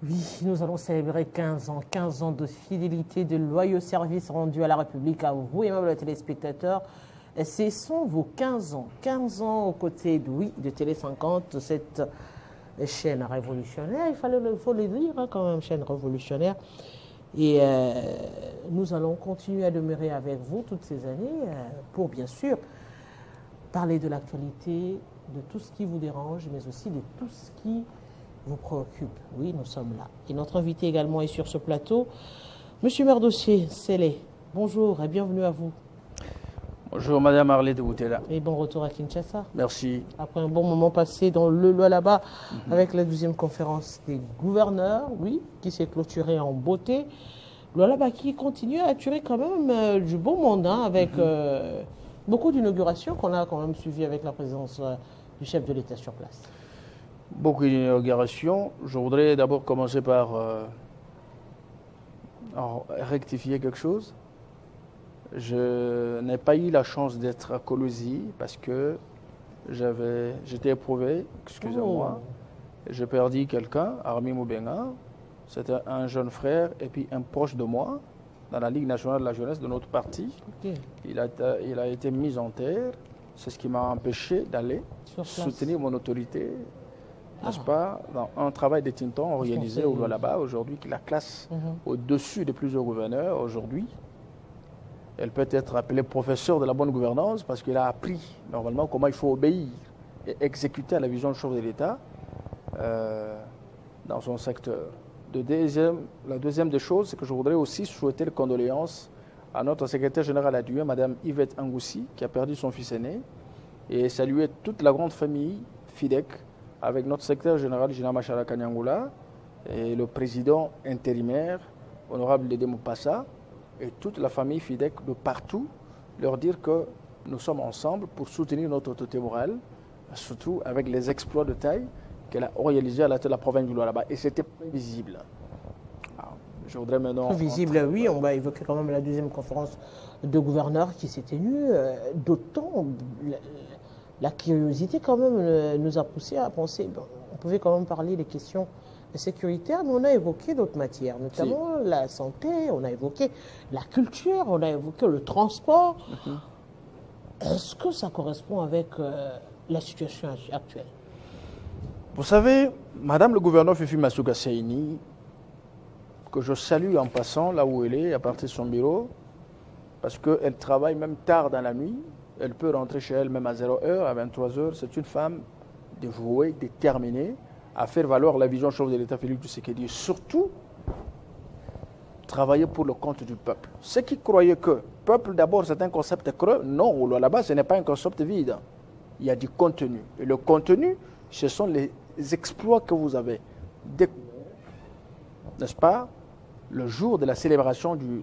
Oui, nous allons célébrer 15 ans de fidélité, de loyaux services rendus à la République, à vous, aimables téléspectateurs. Et ce sont vos 15 ans aux côtés de Télé 50, cette chaîne révolutionnaire, faut le dire quand même, chaîne révolutionnaire. Et nous allons continuer à demeurer avec vous toutes ces années pour bien sûr parler de l'actualité, de tout ce qui vous dérange, mais aussi de tout ce qui vous préoccupe. Oui, nous sommes là. Et notre invité également est sur ce plateau, Monsieur Merdossier Sélé. Bonjour et bienvenue à vous. Bonjour Madame Arlette de Boutella. Et bon retour à Kinshasa. Merci. Après un bon moment passé dans le Lualaba avec la 12e conférence des gouverneurs, oui, qui s'est clôturée en beauté. Lualaba qui continue à attirer quand même du bon monde, hein, avec beaucoup d'inaugurations qu'on a quand même suivies avec la présence du chef de l'État sur place. Beaucoup d'inaugurations. Je voudrais d'abord commencer par rectifier quelque chose. Je n'ai pas eu la chance d'être à Colosi parce que j'étais éprouvé, excusez-moi. J'ai perdu quelqu'un, Armi Moubenga. C'était un jeune frère et puis un proche de moi dans la Ligue nationale de la jeunesse de notre parti. Okay. Il a été mis en terre. C'est ce qui m'a empêché d'aller soutenir mon autorité, n'est-ce pas, dans un travail de Tinton réalisé au Lualaba aujourd'hui, qui la classe au-dessus de plusieurs gouverneurs aujourd'hui. Elle peut être appelée professeur de la bonne gouvernance parce qu'elle a appris normalement comment il faut obéir et exécuter à la vision du chef de l'État dans son secteur. La deuxième des choses, c'est que je voudrais aussi souhaiter les condoléances à notre secrétaire général adjoint, Madame Yvette Angoussi, qui a perdu son fils aîné, et saluer toute la grande famille FIDEC avec notre secrétaire général, Gina Machara Kanyangoula, et le président intérimaire, honorable Dédé Moupassa, et toute la famille FIDEC de partout, leur dire que nous sommes ensemble pour soutenir notre autorité morale, surtout avec les exploits de taille qu'elle a réalisés à la tête de la province du Lualaba. Et c'était prévisible. Alors, je voudrais maintenant... Prévisible, oui, on va évoquer quand même la deuxième conférence de gouverneurs qui s'est tenue. D'autant, la curiosité quand même nous a poussé à penser, bon, on pouvait quand même parler des questions sécuritaires, mais on a évoqué d'autres matières, notamment la santé, on a évoqué la culture, on a évoqué le transport. Est-ce que ça correspond avec la situation actuelle? Vous savez, Madame le gouverneur Fifi Masuka Seini, que je salue en passant là où elle est, à partir de son bureau, parce qu'elle travaille même tard dans la nuit, elle peut rentrer chez elle même à 0h, à 23h, c'est une femme dévouée, déterminée, à faire valoir la vision chef de l'État Félix Tshisekedi, surtout travailler pour le compte du peuple. Ceux qui croyaient que peuple d'abord c'est un concept creux, non, là-bas ce n'est pas un concept vide. Il y a du contenu. Et le contenu, ce sont les exploits que vous avez découverts, n'est-ce pas, le jour de la célébration de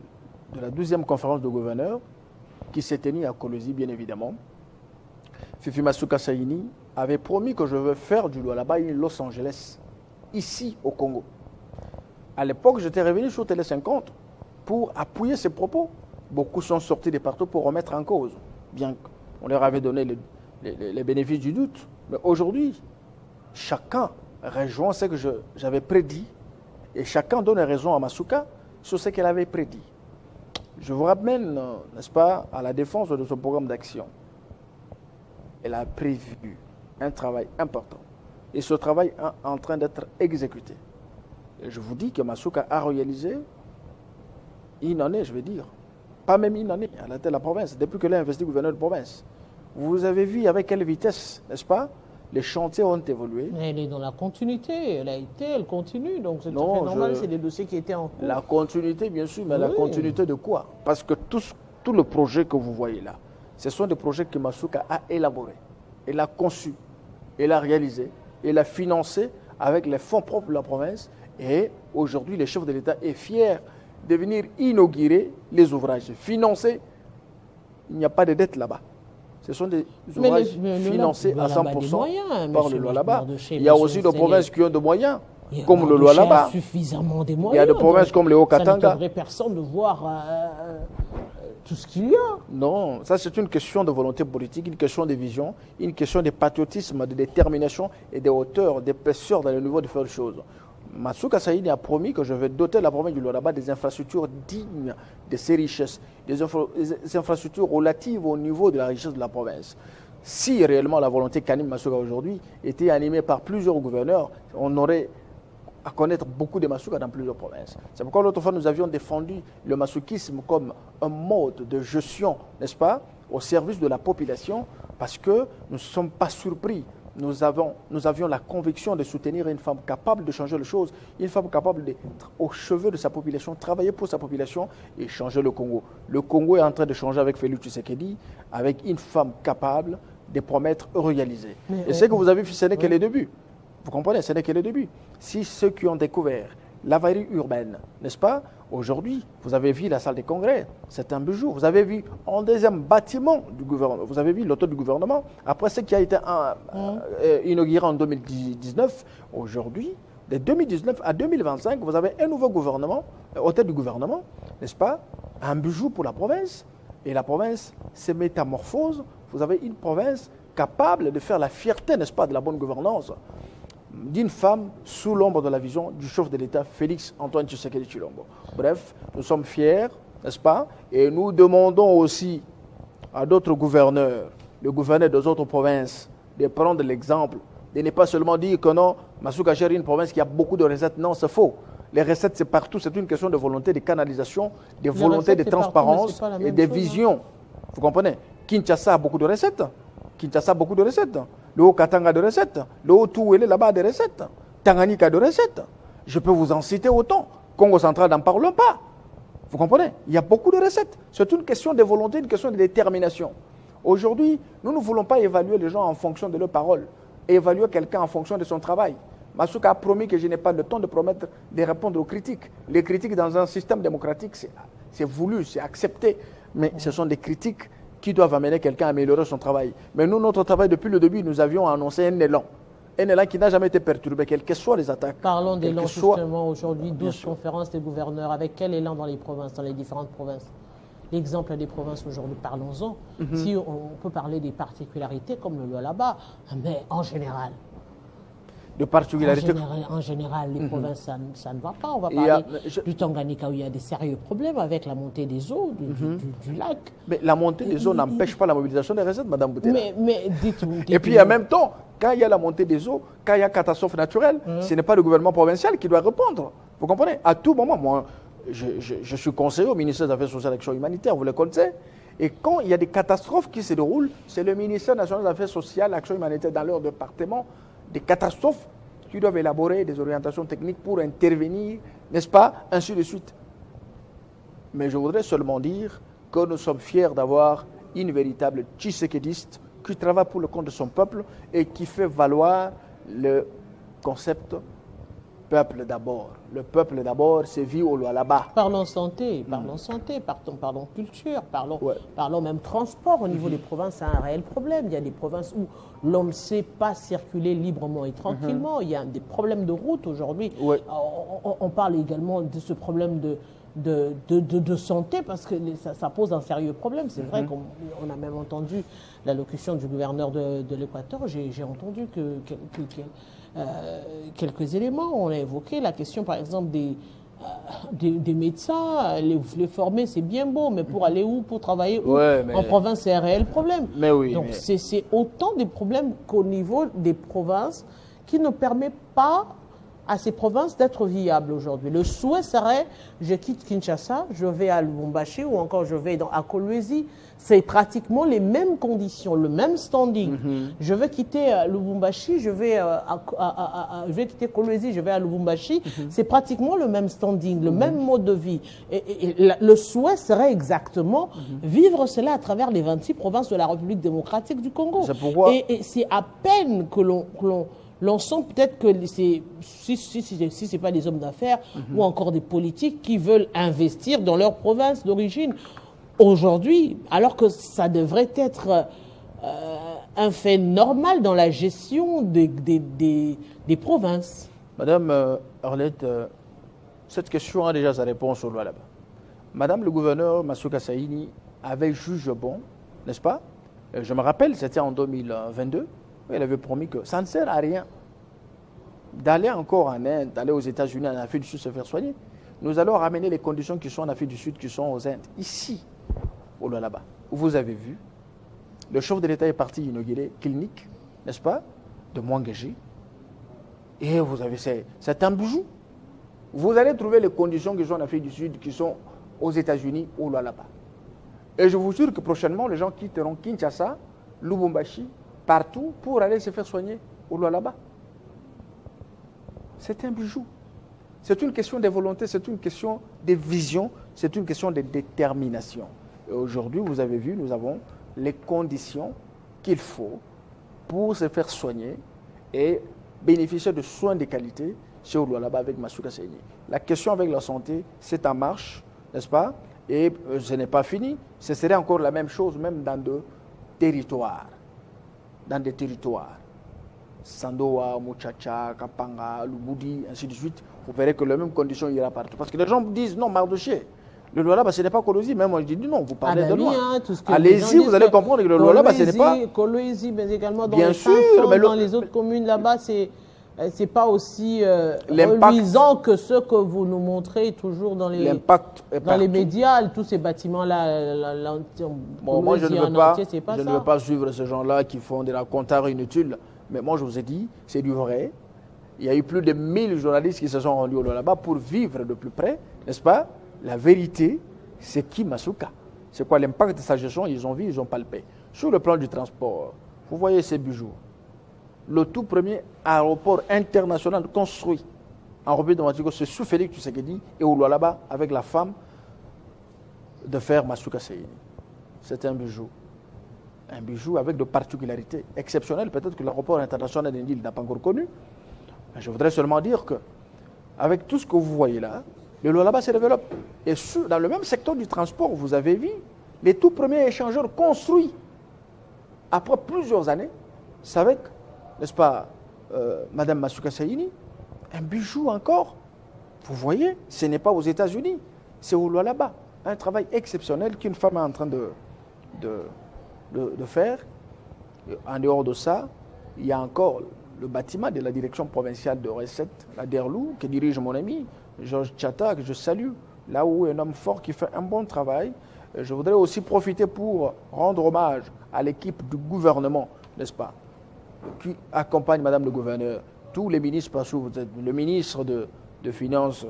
la 12e conférence de gouverneurs qui s'est tenue à Colosi, bien évidemment. Fifi Masuka Saini avait promis que je veux faire du Lualaba une Los Angeles, ici au Congo. À l'époque, j'étais revenu sur Télé 50 pour appuyer ces propos. Beaucoup sont sortis de partout pour remettre en cause, bien qu'on leur avait donné les bénéfices du doute. Mais aujourd'hui, chacun rejoint ce que j'avais prédit et chacun donne raison à Masuka sur ce qu'elle avait prédit. Je vous ramène, n'est-ce pas, à la défense de ce programme d'action. Elle a prévu un travail important. Et ce travail est en train d'être exécuté. Et je vous dis que Masuka a réalisé une année, je vais dire. Pas même une année à la tête de la province, depuis qu'elle a investi gouverneur de province. Vous avez vu avec quelle vitesse, n'est-ce pas, les chantiers ont évolué. Mais elle est dans la continuité, elle continue, donc c'est tout à fait normal, c'est des dossiers qui étaient en cours. La continuité, bien sûr, mais la continuité de quoi? Parce que tout le projet que vous voyez là, ce sont des projets que Masuka a élaborés. Elle a conçu, elle a réalisé, elle a financé avec les fonds propres de la province. Et aujourd'hui, le chef de l'État est fier de venir inaugurer les ouvrages, financer. Il n'y a pas de dette là-bas. Ce sont des ouvrages financés à 100% par le Lualaba. Il y a aussi des provinces qui ont des moyens, comme le Lualaba. Suffisamment des moyens. Il y a des provinces comme le Haut-Katanga. Ça n'étonnerait personne de voir tout ce qu'il y a. Non, ça c'est une question de volonté politique, une question de vision, une question de patriotisme, de détermination et de hauteur, d'épaisseur dans le niveau de faire les choses. Massouka Saïni a promis que je vais doter la province du Lualaba des infrastructures dignes de ses richesses, des infrastructures relatives au niveau de la richesse de la province. Si réellement la volonté qu'anime Massouka aujourd'hui était animée par plusieurs gouverneurs, on aurait à connaître beaucoup de Massouka dans plusieurs provinces. C'est pourquoi l'autre fois nous avions défendu le massoukisme comme un mode de gestion, n'est-ce pas, au service de la population, parce que nous ne sommes pas surpris. Nous avions la conviction de soutenir une femme capable de changer les choses, une femme capable d'être au chevet de sa population, travailler pour sa population et changer le Congo. Le Congo est en train de changer avec Félix Tshisekedi, avec une femme capable de promettre réaliser. Et ce que vous avez vu, ce n'est que le début. Vous comprenez, ce n'est que le début. Si ceux qui ont découvert l'avarie urbaine, n'est-ce pas, aujourd'hui, vous avez vu la salle des congrès, c'est un bijou. Vous avez vu un deuxième bâtiment du gouvernement, vous avez vu l'auto du gouvernement, après ce qui a été inauguré en 2019, aujourd'hui, de 2019 à 2025, vous avez un nouveau gouvernement, hôtel du gouvernement, n'est-ce pas, un bijou pour la province, et la province se métamorphose, vous avez une province capable de faire la fierté, n'est-ce pas, de la bonne gouvernance, d'une femme sous l'ombre de la vision du chef de l'État, Félix Antoine Tshisekedi Tshilombo. Bref, nous sommes fiers, n'est-ce pas? Et nous demandons aussi à d'autres gouverneurs, les gouverneurs des autres provinces, de prendre l'exemple, de ne pas seulement dire que non, Massouka gère une province qui a beaucoup de recettes. Non, c'est faux. Les recettes, c'est partout. C'est une question de volonté de canalisation, de volonté de transparence et de vision. Vous comprenez? Kinshasa a beaucoup de recettes. Kinshasa a beaucoup de recettes. Le Haut-Katanga a de recettes. Le Haut-Touélé là-bas a de recettes. Tanganyika a de recettes. Je peux vous en citer autant. Congo central n'en parle pas. Vous comprenez? Il y a beaucoup de recettes. C'est une question de volonté, une question de détermination. Aujourd'hui, nous ne voulons pas évaluer les gens en fonction de leurs paroles, évaluer quelqu'un en fonction de son travail. Massouka a promis que je n'ai pas le temps de promettre de répondre aux critiques. Les critiques dans un système démocratique, c'est voulu, c'est accepté, mais ce sont des critiques qui doivent amener quelqu'un à améliorer son travail. Mais nous, notre travail, depuis le début, nous avions annoncé un élan qui n'a jamais été perturbé, quelles que soient les attaques. Parlons d'élan justement aujourd'hui, 12 conférences des gouverneurs, avec quel élan dans les provinces, dans les différentes provinces? L'exemple des provinces aujourd'hui, parlons-en. Si on peut parler des particularités comme le Lualaba, mais en général. De particularités. En général, les provinces, ça ne va pas. On va parler du Tanganyika où il y a des sérieux problèmes avec la montée des eaux du lac. Mais la montée des eaux n'empêche pas la mobilisation des recettes, Madame Boutella. Mais dites-vous. Et puis en même temps, quand il y a la montée des eaux, quand il y a catastrophe naturelle, ce n'est pas le gouvernement provincial qui doit répondre. Vous comprenez? À tout moment, moi, je suis conseiller au ministère des Affaires sociales et de l'Action humanitaire, vous le connaissez. Et quand il y a des catastrophes qui se déroulent, c'est le ministère national des Affaires sociales et de l'Action humanitaire dans leur département des catastrophes qui doivent élaborer des orientations techniques pour intervenir, n'est-ce pas, ainsi de suite. Mais je voudrais seulement dire que nous sommes fiers d'avoir une véritable tshisekédiste qui travaille pour le compte de son peuple et qui fait valoir le concept peuple d'abord. Le peuple d'abord, c'est vie au Lualaba. Parlons santé, parlons culture, parlons même transport. Au niveau des provinces, c'est un réel problème. Il y a des provinces où l'on ne sait pas circuler librement et tranquillement. Il y a des problèmes de route aujourd'hui. On parle également de ce problème de santé parce que ça pose un sérieux problème. C'est vrai qu'on a même entendu l'allocution du gouverneur de l'Équateur. J'ai entendu quelques éléments. On a évoqué la question, par exemple, des médecins. Les former, c'est bien beau, mais pour aller où? Pour travailler où? En province, c'est un réel problème. Donc, c'est autant des problèmes qu'au niveau des provinces qui ne permet pas à ces provinces d'être viables aujourd'hui. Le souhait serait, je quitte Kinshasa, je vais à Lubumbashi ou encore je vais à Kolwezi. C'est pratiquement les mêmes conditions, le même standing. Je vais quitter Lubumbashi, je vais quitter Kolwezi, je vais à Lubumbashi. C'est pratiquement le même standing, le même mode de vie. Et le souhait serait exactement vivre cela à travers les 26 provinces de la République démocratique du Congo. Et c'est à peine que l'on sent peut-être que si ce n'est pas des hommes d'affaires ou encore des politiques qui veulent investir dans leur province d'origine. Aujourd'hui, alors que ça devrait être un fait normal dans la gestion des provinces. Madame Arlette, cette question a déjà sa réponse au Lualaba. Madame le gouverneur Massouka Saïni avait juge bon, n'est-ce pas? Je me rappelle, c'était en 2022. Elle avait promis que ça ne sert à rien d'aller encore en Inde, d'aller aux États-Unis, en Afrique du Sud se faire soigner. Nous allons ramener les conditions qui sont en Afrique du Sud, qui sont aux Indes, ici, au là-bas. Vous avez vu, le chef de l'État est parti inaugurer clinique, n'est-ce pas, de Mwangeji. Et vous avez, c'est un bijou. Vous allez trouver les conditions qui sont en Afrique du Sud, qui sont aux États-Unis ou là-bas. Et je vous jure que prochainement, les gens quitteront Kinshasa, Lubumbashi, partout pour aller se faire soigner au là-bas. C'est un bijou. C'est une question de volonté, c'est une question de vision, c'est une question de détermination. Et aujourd'hui, vous avez vu, nous avons les conditions qu'il faut pour se faire soigner et bénéficier de soins de qualité chez Olualaba avec Masuka Seyni. La question avec la santé, c'est en marche, n'est-ce pas? Et ce n'est pas fini. Ce serait encore la même chose, même dans des territoires. Dans des territoires. Sandoa, Muchacha, Kapanga, Lubudi, ainsi de suite. Vous verrez que les mêmes conditions ira partout. Parce que les gens disent non, Mardoché. Le Lualaba, ce n'est pas Kolwezi. Même moi, je dis non, vous parlez de loin. Hein, allez-y, vous allez comprendre que le Lualaba, ce n'est pas. Kolwezi, mais également dans bien les sûr, mais dans les autres communes là-bas, c'est pas aussi reluisant que ce que vous nous montrez toujours dans les médias, tous ces bâtiments-là. Bon, moi, je ne veux pas suivre ces gens-là qui font de la comptare inutile. Mais moi, je vous ai dit, c'est du vrai. Il y a eu plus de 1000 journalistes qui se sont rendus là-bas pour vivre de plus près, n'est-ce pas? La vérité, c'est qui Masuka? C'est quoi l'impact de sa gestion? Ils ont vu, ils ont palpé. Sur le plan du transport, vous voyez ces bijoux. Le tout premier aéroport international construit en République démocratique, c'est sous Félix Tshisekedi et Olualaba avec la femme de fer Masuka Seyni. C'est un bijou. Un bijou avec de particularités exceptionnelles. Peut-être que l'aéroport international d'Indil n'a pas encore connu. Mais je voudrais seulement dire que, avec tout ce que vous voyez là, le Lualaba se développe. Et dans le même secteur du transport, vous avez vu les tout premiers échangeurs construits après plusieurs années. C'est avec, n'est-ce pas, Madame Masuka Seyni, un bijou encore. Vous voyez, ce n'est pas aux États-Unis, c'est au Lualaba. Un travail exceptionnel qu'une femme est en train de faire. En dehors de ça, il y a encore le bâtiment de la direction provinciale de recettes, la DERLU, que dirige mon ami Georges Tchata, que je salue, là où un homme fort qui fait un bon travail. Je voudrais aussi profiter pour rendre hommage à l'équipe du gouvernement, n'est-ce pas, qui accompagne Madame le gouverneur, tous les ministres, parce que vous êtes le ministre de Finances,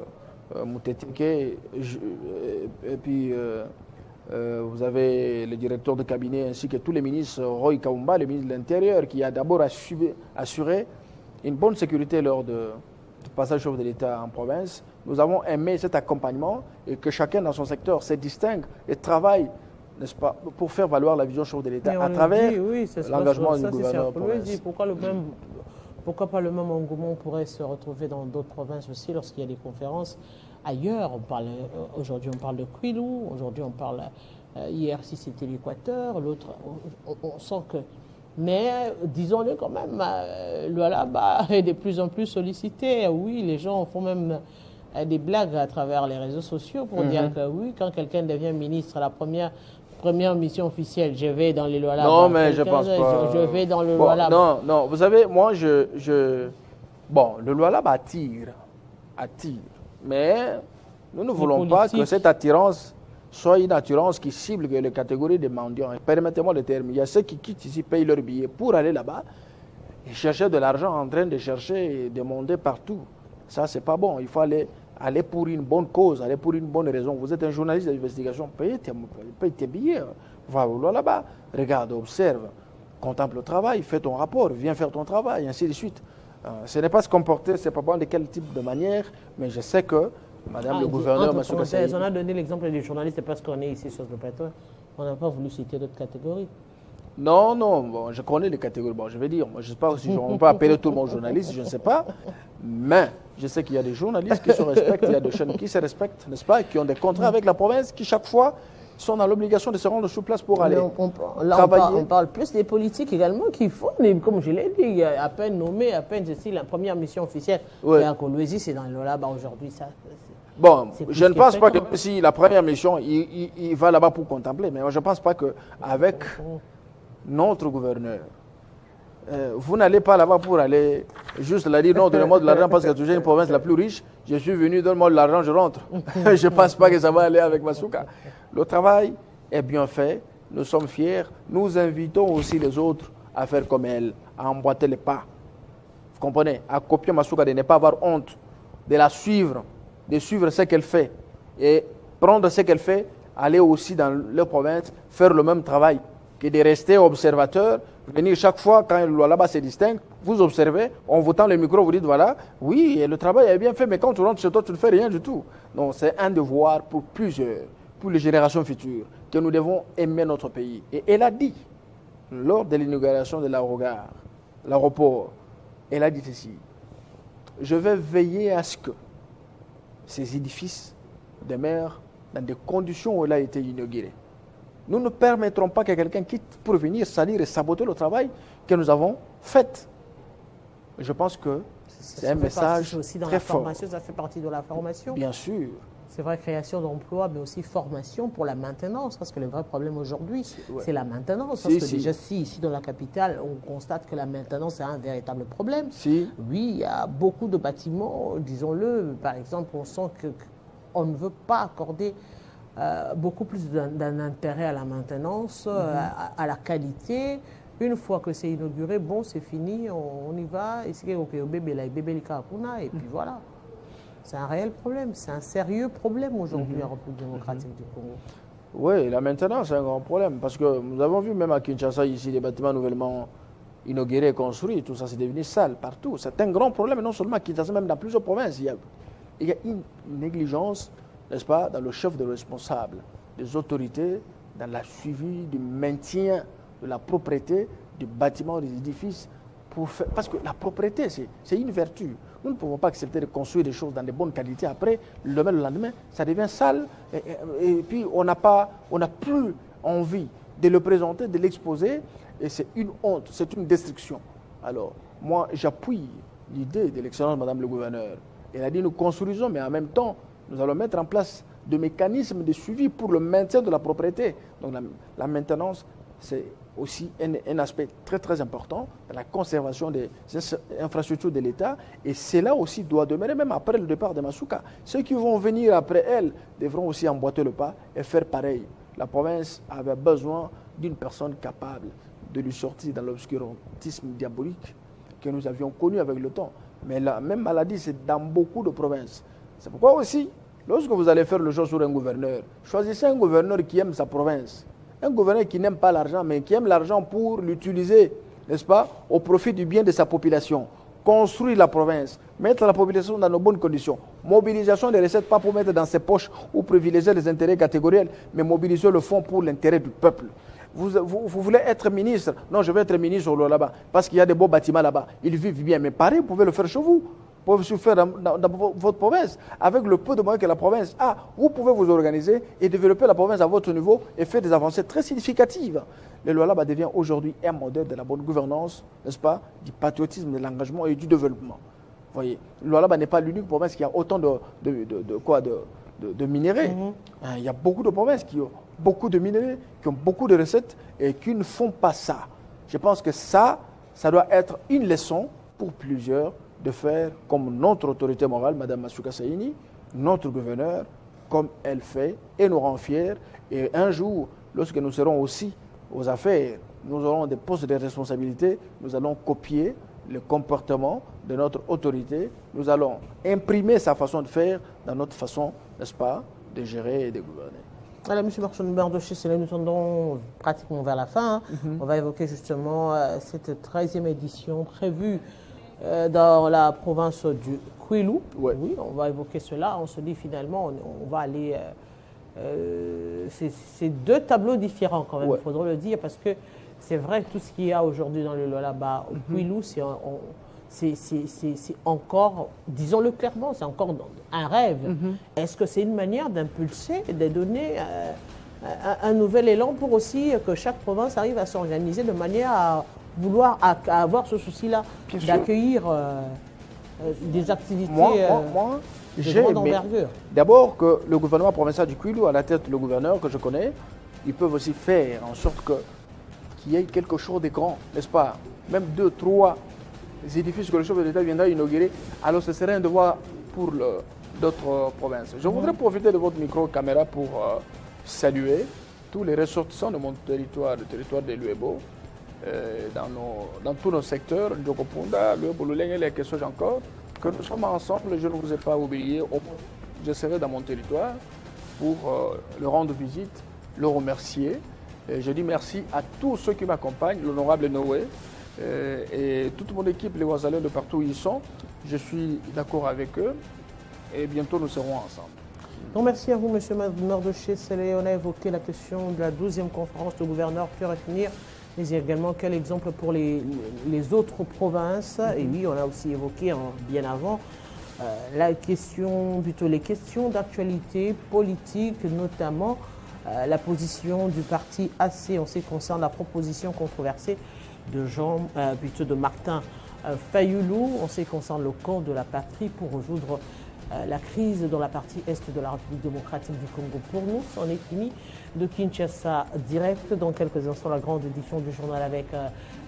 Moutetike, et puis vous avez le directeur de cabinet ainsi que tous les ministres, Roy Kaumba, le ministre de l'Intérieur, qui a d'abord assuré une bonne sécurité lors du passage chef de l'État en province. Nous avons aimé cet accompagnement et que chacun dans son secteur se distingue et travaille, n'est-ce pas, pour faire valoir la vision chef de l'État à travers l'engagement du gouverneur. Pourquoi pas le même engouement pourrait se retrouver dans d'autres provinces aussi lorsqu'il y a des conférences ailleurs. Aujourd'hui on parle de Kwilu, aujourd'hui on parle, hier si c'était l'Équateur, l'autre on sent que, mais disons-le quand même, le Lualaba est de plus en plus sollicité. Oui, les gens font même des blagues à travers les réseaux sociaux pour dire que oui, quand quelqu'un devient ministre, la première mission officielle, je vais dans les Lualaba. Non, mais je pense pas. Je vais dans le Lualaba. Non, vous savez, moi, bon, le Lualaba attire. Mais nous ne voulons pas que cette attirance soit une attirance qui cible les catégories des mendiants. Permettez-moi le terme. Il y a ceux qui quittent ici, payent leur billet pour aller là-bas et chercher de l'argent en train de chercher et demander partout. Ça, c'est pas bon. Il faut aller pour une bonne cause, aller pour une bonne raison. Vous êtes un journaliste d'investigation, paye tes billets. Va là-bas, regarde, observe, contemple le travail, fais ton rapport, viens faire ton travail, ainsi de suite. Ce n'est pas se comporter, c'est pas bon de quel type de manière, mais je sais que Madame le gouverneur Masuka Seyni. On a donné l'exemple des journalistes parce qu'on est ici sur le plateau. On n'a pas voulu citer d'autres catégories. Non, bon, je connais les catégories. Bon, je vais dire, moi, je ne sais pas si on peut appeler tout le monde journaliste, je ne sais pas. Mais je sais qu'il y a des journalistes qui se respectent, il y a des chaînes qui se respectent, n'est-ce pas, qui ont des contrats avec la province, qui chaque fois sont dans l'obligation de se rendre sur place pour aller travailler. On parle plus des politiques également qui font, comme je l'ai dit, à peine nommé, à peine ceci, la première mission officielle. Ouais. À Kolwezi, c'est dans le Lualaba aujourd'hui. Bon, je ne pense pas que si la première mission, il va là-bas pour contempler, mais moi, je ne pense pas qu'avec notre gouverneur, Vous n'allez pas là-bas pour aller juste la dire non, donnez-moi de l'argent parce que tu es une province la plus riche. Je suis venu, donne-moi de l'argent, je rentre. Je ne pense pas que ça va aller avec Masuka. Le travail est bien fait, nous sommes fiers. Nous invitons aussi les autres à faire comme elle, à emboîter les pas. Vous comprenez? À copier Masuka, de ne pas avoir honte, de la suivre, de suivre ce qu'elle fait et prendre ce qu'elle fait, aller aussi dans leur province, faire le même travail que de rester observateur, venir chaque fois quand là-bas se distingue, vous observez, on vous tend le micro, vous dites voilà, oui, le travail est bien fait, mais quand tu rentres chez toi, tu ne fais rien du tout. Donc c'est un devoir pour plusieurs, pour les générations futures, que nous devons aimer notre pays. Et elle a dit, lors de l'inauguration de l'aéroport, elle a dit ceci, je vais veiller à ce que ces édifices demeurent dans des conditions où elle a été inaugurée. Nous ne permettrons pas que quelqu'un quitte pour venir salir et saboter le travail que nous avons fait. Je pense que c'est un message aussi dans très la fort. formation, ça fait partie de la formation. Bien sûr. C'est vrai, création d'emplois, mais aussi formation pour la maintenance, parce que le vrai problème aujourd'hui, c'est la maintenance. Parce que déjà, ici dans la capitale, on constate que la maintenance est un véritable problème. Oui, il y a beaucoup de bâtiments, disons-le, par exemple, on sent qu'on ne veut pas accorder beaucoup plus d'un intérêt à la maintenance, à la qualité. Une fois que c'est inauguré, bon, c'est fini, on y va, et puis voilà. C'est un réel problème, c'est un sérieux problème aujourd'hui en République démocratique du Congo. Oui, la maintenance, c'est un grand problème, parce que nous avons vu même à Kinshasa, ici, les bâtiments nouvellement inaugurés, construits, tout ça, c'est devenu sale partout. C'est un grand problème, non seulement à Kinshasa, même dans plusieurs provinces. Il y a une négligence, n'est-ce pas, dans le chef de responsable, des autorités, dans la suivi du maintien de la propriété du bâtiment, des édifices, parce que la propriété, c'est une vertu. Nous ne pouvons pas accepter de construire des choses dans de bonnes qualités. Après, le lendemain, ça devient sale. Et puis, on n'a plus envie de le présenter, de l'exposer. Et c'est une honte, c'est une destruction. Alors, moi, j'appuie l'idée de l'excellence Madame le Gouverneur. Elle a dit, nous construisons, mais en même temps, nous allons mettre en place des mécanismes de suivi pour le maintien de la propriété. Donc, la maintenance, c'est aussi un aspect très très important dans la conservation des infrastructures de l'État, et cela aussi doit demeurer même après le départ de Masuka. Ceux qui vont venir après elle devront aussi emboîter le pas et faire pareil. La province avait besoin d'une personne capable de lui sortir dans l'obscurantisme diabolique que nous avions connu avec le temps. Mais la même maladie, c'est dans beaucoup de provinces. C'est pourquoi aussi, lorsque vous allez faire le choix sur un gouverneur, choisissez un gouverneur qui aime sa province. Un gouverneur qui n'aime pas l'argent, mais qui aime l'argent pour l'utiliser, n'est-ce pas, au profit du bien de sa population. Construire la province, mettre la population dans de bonnes conditions. Mobilisation des recettes, pas pour mettre dans ses poches ou privilégier les intérêts catégoriels, mais mobiliser le fonds pour l'intérêt du peuple. Vous voulez être ministre? Non, je vais être ministre là-bas, parce qu'il y a des beaux bâtiments là-bas. Ils vivent bien, mais pareil, vous pouvez le faire chez vous. Vous pouvez le faire dans votre province. Avec le peu de moyens que la province a, vous pouvez vous organiser et développer la province à votre niveau et faire des avancées très significatives. Le Lualaba devient aujourd'hui un modèle de la bonne gouvernance, n'est-ce pas, du patriotisme, de l'engagement et du développement. Vous voyez, le Lualaba n'est pas l'unique province qui a autant de minéraux. Il y a beaucoup de provinces qui ont beaucoup de minéraux, qui ont beaucoup de recettes et qui ne font pas ça. Je pense que ça doit être une leçon pour plusieurs de faire comme notre autorité morale, Mme Masuka Saini, notre gouverneur, comme elle fait et nous rend fiers. Et un jour, lorsque nous serons aussi aux affaires, nous aurons des postes de responsabilité, nous allons copier le comportement de notre autorité, nous allons imprimer sa façon de faire dans notre façon, n'est-ce pas, de gérer et de gouverner. Alors, M. Marchand-Berdoché, c'est là nous tendons pratiquement vers la fin. On va évoquer justement cette 13e édition prévue dans la province du Kwilu. Oui, on va évoquer cela. On se dit finalement, on va aller... c'est deux tableaux différents quand même, il faudrait le dire, parce que c'est vrai que tout ce qu'il y a aujourd'hui dans le Lualaba, au Kwilu, c'est encore, disons-le clairement, c'est encore un rêve. Est-ce que c'est une manière d'impulser, de donner un nouvel élan pour aussi que chaque province arrive à s'organiser de manière à vouloir avoir ce souci-là, d'accueillir des activités de grande envergure? D'abord que le gouvernement provincial du Kwilu, à la tête le gouverneur que je connais, ils peuvent aussi faire en sorte que qu'il y ait quelque chose de grand, n'est-ce pas? Même 2, 3 édifices que le chef de l'État viendra inaugurer, alors ce serait un devoir pour d'autres provinces. Je voudrais profiter de votre micro-caméra pour saluer tous les ressortissants de mon territoire, le territoire de Luebo, dans tous nos secteurs, Ndjokopunda, Luebo, Luleng et les questions encore, que nous sommes ensemble, je ne vous ai pas oublié, je serai dans mon territoire pour le rendre visite, le remercier. Et je dis merci à tous ceux qui m'accompagnent, l'honorable Noé et toute mon équipe, les Ouazalais de partout où ils sont. Je suis d'accord avec eux et bientôt nous serons ensemble. Donc merci à vous, M. Mardoché Sélé. On a évoqué la question de la 12e conférence de gouverneurs qui aurait finir, mais également quel exemple pour les autres provinces. Et oui, on a aussi évoqué bien avant la question, plutôt les questions d'actualité politique, notamment la position du parti AC en ce qui concerne la proposition controversée de Martin Fayoulou en ce qui concerne le corps de la patrie pour résoudre la crise dans la partie est de la République démocratique du Congo. Pour nous, c'en est fini de Kinshasa direct. Dans quelques instants, la grande édition du journal avec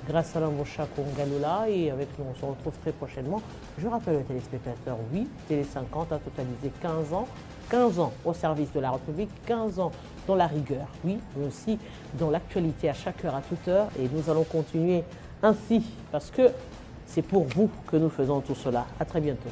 Grâce-Alain Mochako Ngaloula. Et avec nous, on se retrouve très prochainement. Je rappelle aux téléspectateurs, oui, Télé 50 a totalisé 15 ans. 15 ans au service de la République, 15 ans dans la rigueur, oui, mais aussi dans l'actualité à chaque heure, à toute heure. Et nous allons continuer ainsi parce que c'est pour vous que nous faisons tout cela. À très bientôt.